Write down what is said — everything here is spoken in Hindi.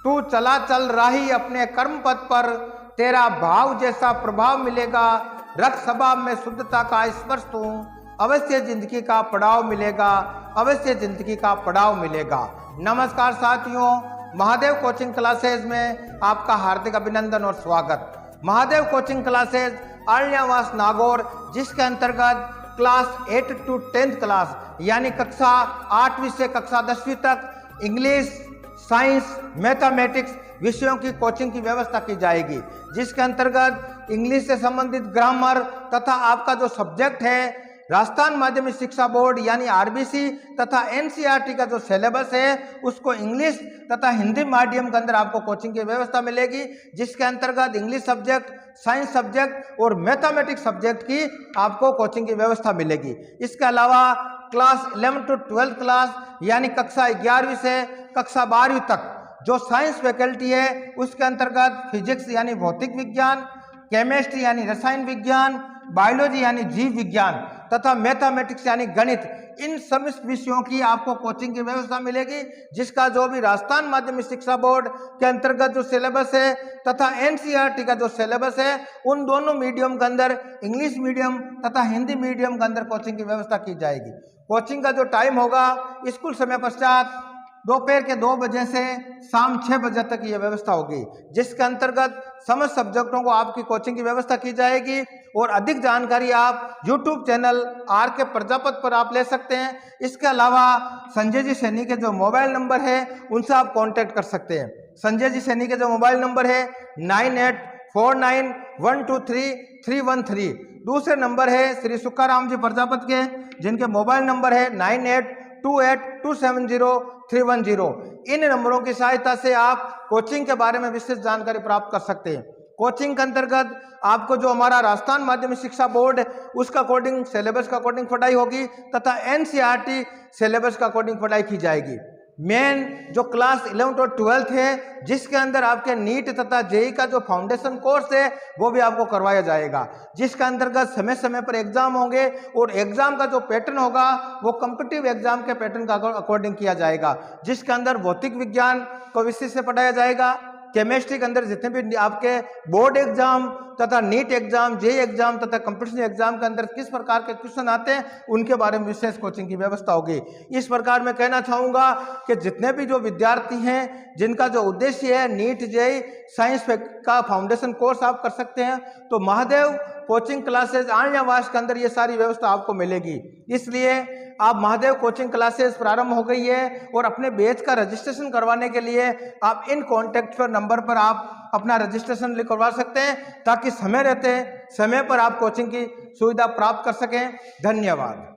तू चला चल राही अपने कर्म पथ पर, तेरा भाव जैसा प्रभाव मिलेगा। रख स्वभाव में शुद्धता का स्पर्श तू, अवश्य जिंदगी का पड़ाव मिलेगा, अवश्य जिंदगी का पड़ाव मिलेगा। नमस्कार साथियों, महादेव कोचिंग क्लासेज में आपका हार्दिक अभिनंदन और स्वागत। महादेव कोचिंग क्लासेज अरण्यावास नागौर, जिसके अंतर्गत क्लास 8 to 10th क्लास यानी कक्षा 8वीं से कक्षा 10वीं तक इंग्लिश, साइंस, मैथमेटिक्स विषयों की कोचिंग की व्यवस्था की जाएगी, जिसके अंतर्गत इंग्लिश से संबंधित ग्रामर तथा आपका जो सब्जेक्ट है राजस्थान माध्यमिक शिक्षा बोर्ड यानी आरबीसी तथा एनसीईआरटी का जो सिलेबस है उसको इंग्लिश तथा हिंदी माध्यम के अंदर आपको कोचिंग की व्यवस्था मिलेगी, जिसके अंतर्गत इंग्लिश सब्जेक्ट, साइंस सब्जेक्ट और मैथमेटिक्स सब्जेक्ट की आपको कोचिंग की व्यवस्था मिलेगी। इसके अलावा क्लास 11 to 12th क्लास यानी कक्षा 11वीं से कक्षा 12वीं तक जो साइंस फैकल्टी है उसके अंतर्गत फिजिक्स यानी भौतिक विज्ञान, केमिस्ट्री यानी रसायन विज्ञान, बायोलॉजी यानी जीव विज्ञान तथा मैथमेटिक्स यानी गणित, इन सभी विषयों की आपको कोचिंग की व्यवस्था मिलेगी, जिसका जो भी राजस्थान माध्यमिक शिक्षा बोर्ड के अंतर्गत जो सिलेबस है तथा एनसीईआरटी का जो सिलेबस है उन दोनों मीडियम के अंदर इंग्लिश मीडियम तथा हिंदी मीडियम के अंदर कोचिंग की व्यवस्था की जाएगी। कोचिंग का जो टाइम होगा स्कूल समय पश्चात दोपहर के 2 बजे से शाम 6 बजे तक ये व्यवस्था होगी, जिसके अंतर्गत समस्त सब्जेक्टों को आपकी कोचिंग की व्यवस्था की जाएगी। और अधिक जानकारी आप YouTube चैनल आर के प्रजापत पर आप ले सकते हैं। इसके अलावा संजय जी सैनी के जो मोबाइल नंबर है उनसे आप कांटेक्ट कर सकते हैं। संजय जी सैनी के जो मोबाइल नंबर है 9849123313। दूसरे नंबर है श्री सुक्काराम जी प्रजापत के, जिनके मोबाइल नंबर है 9828270310। इन नंबरों की सहायता से आप कोचिंग के बारे में विशेष जानकारी प्राप्त कर सकते हैं। कोचिंग के अंतर्गत आपको जो हमारा राजस्थान माध्यमिक शिक्षा बोर्ड है उसका अकॉर्डिंग सिलेबस का अकॉर्डिंग पढ़ाई होगी तथा एनसीईआरटी सिलेबस का अकॉर्डिंग पढ़ाई की जाएगी। मेन जो क्लास 11 और 12th है जिसके अंदर आपके नीट तथा जेई का जो फाउंडेशन कोर्स है वो भी आपको करवाया जाएगा, जिसके अंतर्गत समय समय पर एग्जाम होंगे और एग्जाम का जो पैटर्न होगा वो कॉम्पिटिटिव एग्जाम के पैटर्न का अकॉर्डिंग किया जाएगा, जिसके अंदर भौतिक विज्ञान को विषय से पढ़ाया जाएगा। केमिस्ट्री के अंदर जितने भी आपके बोर्ड एग्जाम तथा नीट एग्जाम, जेई एग्जाम तथा कंपटीशन एग्जाम के अंदर किस प्रकार के क्वेश्चन आते हैं उनके बारे में विशेष कोचिंग की व्यवस्था होगी। इस प्रकार मैं कहना चाहूँगा कि जितने भी जो विद्यार्थी हैं जिनका जो उद्देश्य है नीट, जेई, साइंस का फाउंडेशन कोर्स आप कर सकते हैं, तो महादेव कोचिंग क्लासेज अरण्यावास के अंदर ये सारी व्यवस्था आपको मिलेगी। इसलिए आप महादेव कोचिंग क्लासेस प्रारंभ हो गई है और अपने बैच का रजिस्ट्रेशन करवाने के लिए आप इन कॉन्टैक्ट पर नंबर पर आप अपना रजिस्ट्रेशन करवा सकते हैं, ताकि समय रहते समय पर आप कोचिंग की सुविधा प्राप्त कर सकें। धन्यवाद।